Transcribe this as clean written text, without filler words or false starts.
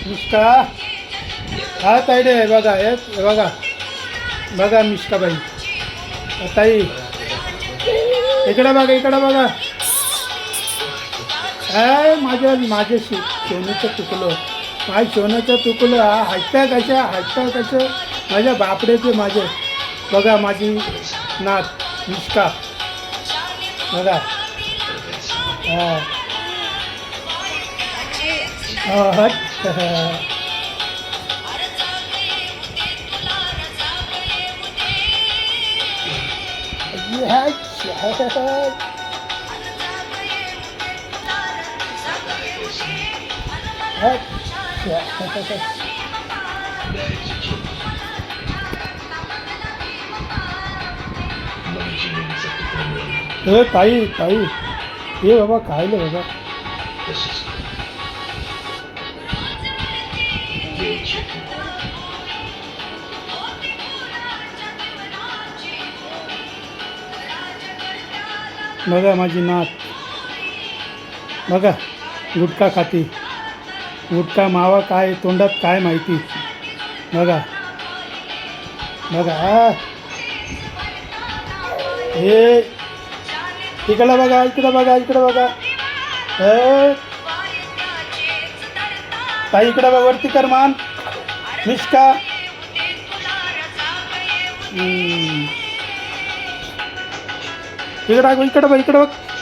मिष्का हा ताईडे बघा हे बघा बघा मिष्काबाई ताई इकडं बघा काय माझे सोन्याचं तुकलं माझ्या सोन्याचं तुकलं हसता कसं माझ्या बापड्याचे माझे बघा माझी नात मिष्का बघा हट ताई ये बाबा खायला बाबा बघा माझी नात बघा गुटखा खाती गुटखा मावा काय तोंडात काय माहिती बघा हे इकडं बघा ताई इकडं बघ वरती कर मान मिष्का इकडं बघ